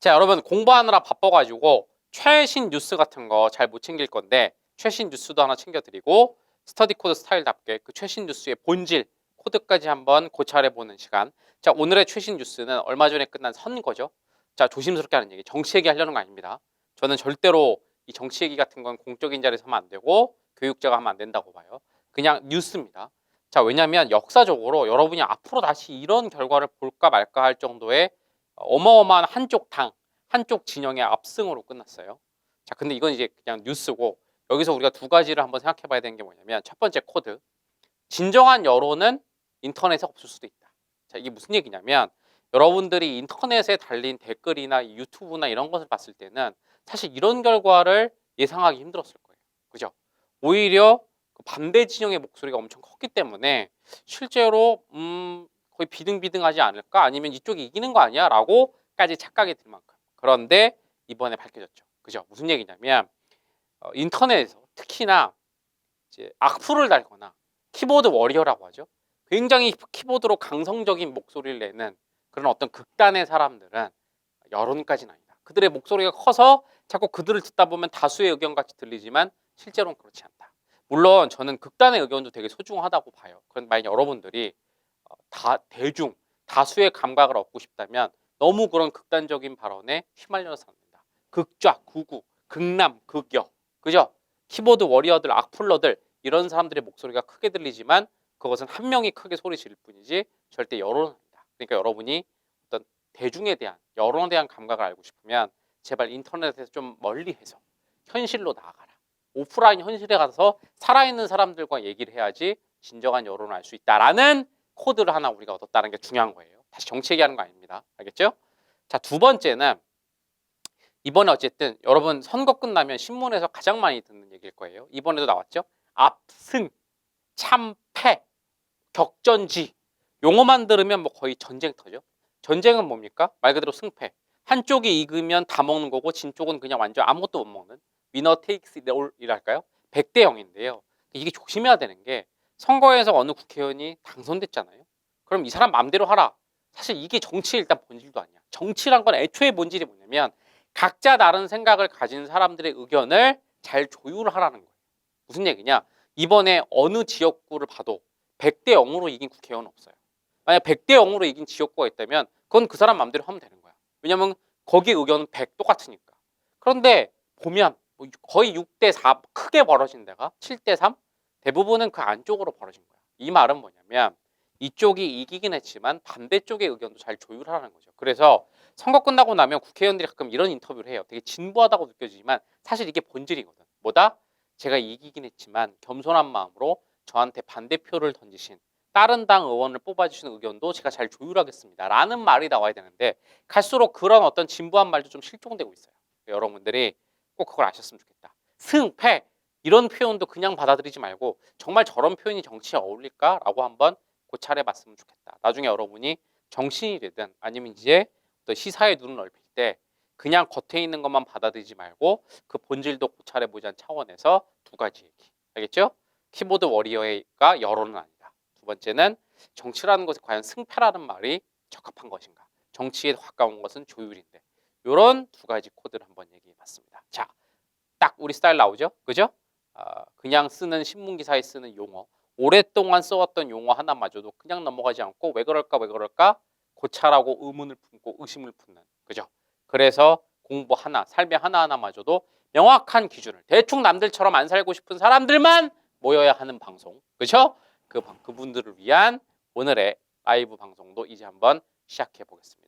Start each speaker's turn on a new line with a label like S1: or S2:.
S1: 자, 여러분 공부하느라 바빠가지고 최신 뉴스 같은 거 잘 못 챙길 건데 최신 뉴스도 하나 챙겨드리고 스터디 코드 스타일답게 그 최신 뉴스의 본질, 코드까지 한번 고찰해보는 시간. 자, 오늘의 최신 뉴스는 얼마 전에 끝난 선거죠. 자, 조심스럽게 하는 얘기, 정치 얘기 하려는 거 아닙니다. 저는 절대로 이 정치 얘기 같은 건 공적인 자리에서 하면 안 되고 교육자가 하면 안 된다고 봐요. 그냥 뉴스입니다. 자, 왜냐하면 역사적으로 여러분이 앞으로 다시 이런 결과를 볼까 말까 할 정도의 어마어마한 한쪽 당, 한쪽 진영의 압승으로 끝났어요. 자, 근데 이건 이제 그냥 뉴스고 여기서 우리가 두 가지를 한번 생각해 봐야 되는 게 뭐냐면 첫 번째 코드, 진정한 여론은 인터넷에 없을 수도 있다. 자, 이게 무슨 얘기냐면 여러분들이 인터넷에 달린 댓글이나 유튜브나 이런 것을 봤을 때는 사실 이런 결과를 예상하기 힘들었을 거예요. 그죠? 오히려 그 반대 진영의 목소리가 엄청 컸기 때문에 실제로 거의 비등비등하지 않을까? 아니면 이쪽이 이기는 거 아니야? 라고까지 착각이 들 만큼. 그런데 이번에 밝혀졌죠. 그죠? 무슨 얘기냐면 인터넷에서 특히나 이제 악플을 달거나 키보드 워리어라고 하죠. 굉장히 키보드로 강성적인 목소리를 내는 그런 어떤 극단의 사람들은 여론까지는 아니다. 그들의 목소리가 커서 자꾸 그들을 듣다 보면 다수의 의견같이 들리지만 실제로는 그렇지 않다. 물론 저는 극단의 의견도 되게 소중하다고 봐요. 그런데 만약 여러분들이 대중, 다수의 감각을 얻고 싶다면 너무 그런 극단적인 발언에 휘말려서 안 된다. 극좌, 극우, 극남, 극여. 그죠? 키보드 워리어들, 악플러들 이런 사람들의 목소리가 크게 들리지만 그것은 한 명이 크게 소리 지를 뿐이지 절대 여론은 아니다. 그러니까 여러분이 어떤 대중에 대한, 여론에 대한 감각을 알고 싶으면 제발 인터넷에서 좀 멀리해서 현실로 나아가라. 오프라인 현실에 가서 살아있는 사람들과 얘기를 해야지 진정한 여론을 알 수 있다라는 코드를 하나 우리가 얻었다는 게 중요한 거예요. 다시 정치 얘기하는 거 아닙니다. 알겠죠? 자, 두 번째는 이번에 어쨌든 여러분 선거 끝나면 신문에서 가장 많이 듣는 얘기일 거예요. 이번에도 나왔죠. 압승, 참패, 격전지. 용어만 들으면 뭐 거의 전쟁터죠. 전쟁은 뭡니까? 말 그대로 승패. 한쪽이 이기면 다 먹는 거고 진 쪽은 그냥 완전 아무것도 못 먹는 위너 테이크스 잇 올이랄까요? 100대 0인데요. 이게 조심해야 되는 게 선거에서 어느 국회의원이 당선됐잖아요. 그럼 이 사람 마음대로 하라. 사실 이게 정치의 일단 본질도 아니야. 정치란 건 애초에 본질이 뭐냐면 각자 다른 생각을 가진 사람들의 의견을 잘 조율하라는 거예요. 무슨 얘기냐? 이번에 어느 지역구를 봐도 100대 0으로 이긴 국회의원은 없어요. 만약 100대 0으로 이긴 지역구가 있다면 그건 그 사람 마음대로 하면 되는 거야. 왜냐면 거기 의견은 100 똑같으니까. 그런데 보면 거의 6대 4 크게 벌어진 데가 7대 3 대부분은 그 안쪽으로 벌어진 거야. 이 말은 뭐냐면 이쪽이 이기긴 했지만 반대쪽의 의견도 잘 조율하라는 거죠. 그래서 선거 끝나고 나면 국회의원들이 가끔 이런 인터뷰를 해요. 되게 진부하다고 느껴지지만 사실 이게 본질이거든. 뭐다? 제가 이기긴 했지만 겸손한 마음으로 저한테 반대표를 던지신 다른 당 의원을 뽑아주시는 의견도 제가 잘 조율하겠습니다. 라는 말이 나와야 되는데 갈수록 그런 어떤 진부한 말도 좀 실종되고 있어요. 여러분들이 꼭 그걸 아셨으면 좋겠다. 승, 패 이런 표현도 그냥 받아들이지 말고 정말 저런 표현이 정치에 어울릴까라고 한번 고찰해 봤으면 좋겠다. 나중에 여러분이 정치인이 되든 아니면 이제 또 시사의 눈을 넓힐 때 그냥 겉에 있는 것만 받아들이지 말고 그 본질도 고찰해 보자는 차원에서 두 가지 얘기. 알겠죠? 키보드 워리어가 여론은 아니다. 두 번째는 정치라는 것이 과연 승패라는 말이 적합한 것인가? 정치에 가까운 것은 조율인데 이런 두 가지 코드를 한번 얘기해 봤습니다. 자, 딱 우리 스타일 나오죠? 그죠? 그냥 쓰는 신문기사에 쓰는 용어, 오랫동안 써왔던 용어 하나마저도 그냥 넘어가지 않고 왜 그럴까 고찰하고 의문을 품고 의심을 품는, 그죠? 그래서 공부 하나, 삶의 하나하나마저도 명확한 기준을, 대충 남들처럼 안 살고 싶은 사람들만 모여야 하는 방송, 그죠? 그분들을 위한 오늘의 라이브 방송도 이제 한번 시작해 보겠습니다.